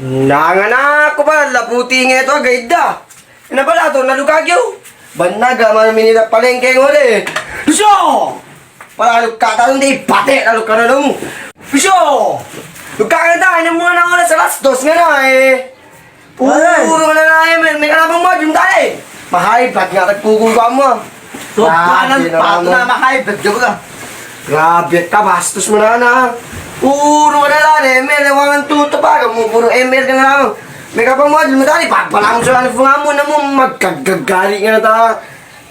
Nanganak ko pa, laputi nga ito, gaida. Ina pala ito, nalukagyo. Banaga, maminila palengke ng uli. Piso! Pala lukata doon, di pati, naluka na doon. Piso! Lukaka na tayo, muna na oras, alas 2 nga na eh. Puro na na eh, may kalabang mo, yung tayo. Mahayplat nga, tagpugong ka mo. So, paano na makahibad ka? Grabe ka, bastos mo na. Puro na lang, ML, nawangan tuto pa. Puro ML ka na lang. May kapang model mo tayo, papalang sa lang nga mo na mo, magkagagali nga na ta.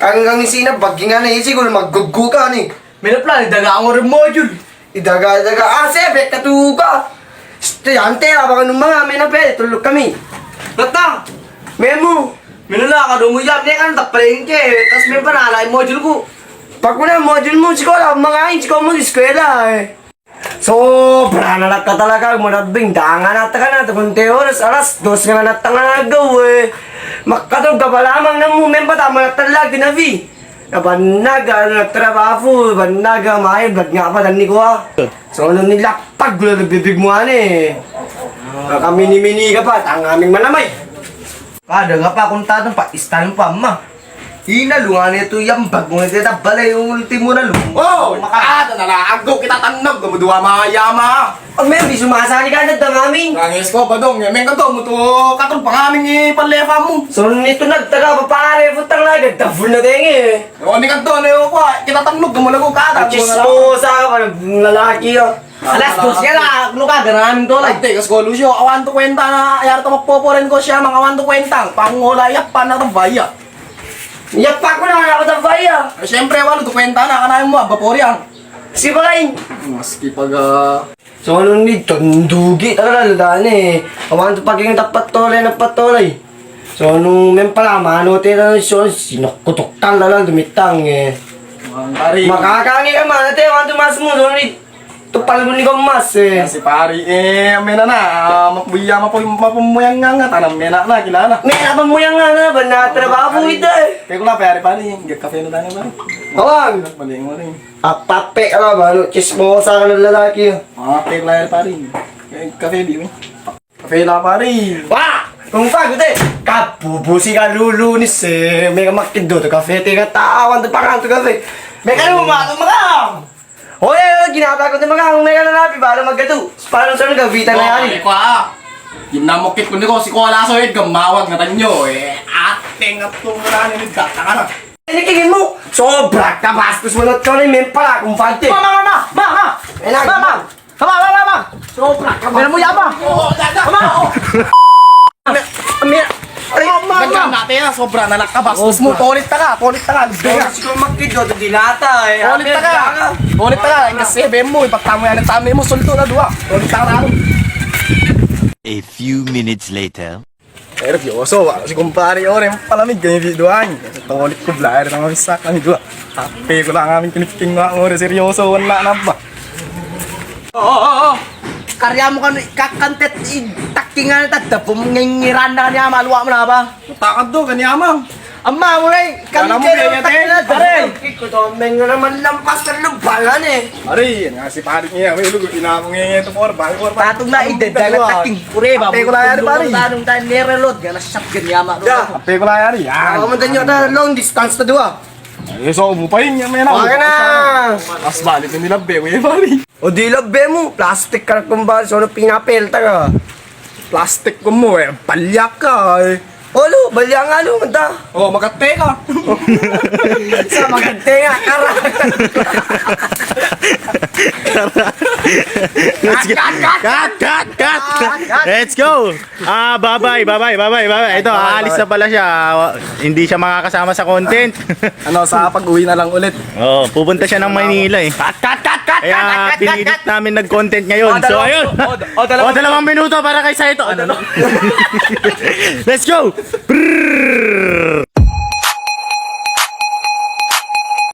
Kang isina, baging nga na siguro, maggugu ka ni. May na-plan, daga ang rin module. Idaga, sebe, katuga. Estudyante, baka nung mga, may napel, tulog kami. Nata! Memo, May nalaka, dumuyab niya ka na tapalengke. Tapos may panala yung module ko. pag mo na, model mo, sikola, mga ayun, sikola mo, eskwela eh. Sobra na ka talaga, manabing, dangan na ka na, kunti oras, alas, 2 nga na nga nagaw eh. Makatog ka pa lamang ng moment pa, tama na talaga, ginabi. Nabanaga, nagtrabaho, banaga, mahal, vlog nga pa, dani ko ah. So ano nila, pag gulo nagbibig mo ani. Kami mini ka pa, ang aming malamay. Kada nga pa kung tatang pa, istan pa ma. Hinalungan ito yung bag mo, ito balay yung ultimo na lung. Oh, makaada na lang. Agaw kita tanong, gumuduwa mga yama. Pag may di sumasali ka na amin. Nangis ko ba dong, may kanto mo to katong pangaming ipalefa mo. So nito nagtaga pa pare, putang lagad, taful na tingi eh. O ni kanto na yung kwa, kita tanong, gumulago ka. At chismosa ka pa, lalaki ah. Alas, dos ka na, ano ka, ganamin to lang. Ate, kas ko Lucio, awan to kwenta na, ayar to magpoporen ko siya, mga awan to kwentang, pangulayak pa na itong baya. Yapak ko na ako ng baya. Siyempre, awan to kwenta na, kanayin mo, baporyan. Si Bakain. Maski pag, So ano nito, ndugi talaga ladaan eh. Awan to pagiging tapatolay na patolay. So nung men pala, mano tira ng so, sinukutok talaga dumitang eh. mga pari. Makakangi ka man, ate, awan to mas mo, so tupal mo ni ko mas eh. Si pari, mena na, mapuya, mapumuyang nga, tanam mena na, kilala. May abang mo yan nga na, ba na trabaho ito eh. Kaya ko lang, pari pari, get kafe na tayo ba? Awan, Maling mo rin. apape ka ba, no? Chismosa ka ng lalaki ah. Mga kape lang pari. Kafe di mo. Kafe lang pari. Wah! Kung pagod eh, kapubusi ka lulunis eh. May kamakid doon, kafe, tika tawan, ito pa to kafe. May ka naman mga Hoy, ginapagod na mga may ka nalapi, para magkado. Paano saan nagavita na yan eh? Ko ah. Yung namukit ko niko, si Kuala Soed, gamawag na tanyo eh. Ating at tumuranin, gata ka na. Inikigin mo, sobra ka bastos mo na ito na yung pala kung fante. Ma! Sobra ka Meron mo yama! Oo, dada! Ganda natin ah, sobra na nakabastos mo. Tolit ta ka. Kaya siguro makid doon, dilata eh. Tolit ta ka. Kasi sabihin mo, ipagtamo yan ang tami mo, sulto na duwa. Tolit ta ka. A few minutes later. Pero Diyoso, si kumpare ore, palamig ganyan videoan. Tolit ko blaer na mamisak kami duwa. Tapi ko lang aming kiniking nga ore, seryoso, wala na ba? Oo. Karya mo kan kakantet takkingan tatapom ngingiran na niya maluwa mo na ba? Takad do, kanyamang. Amma mo rin, Kala mo ganyan, pare. Ikaw daw, may nga naman lampas na lumpalan eh. Ari, yan nga si pare niya, may lugo, inamong ngayon ito por, bakit por? Patong na idedala takking pure ba? Ape ko lang yan, pare. Tanong tayo nirelot, gana shotgun yama. Da. Ape ko lang yan, yan. Kamandan nyo na long distance na duwa. Ay, so, umupayin niya, may Okay na! Mas balik na nila, bewe, pare. O di labe mo, plastic ka na kumbal, so ano pinapelta ka. Plastic ko mo eh, palyak ka eh. Olo, balya nga lo, manda. Oh, magate ka. Sa magante nga, kara. Cut! Let's go! Bye-bye. Ito, aalis na pala siya. Hindi siya makakasama sa content. Ano, sa pag-uwi na lang ulit. Oh, pupunta siya ng Maynila eh. Kaya pinilit namin nag-content ngayon. So ayun. Dalawang minuto para kay Saito. Let's go! Brrrr!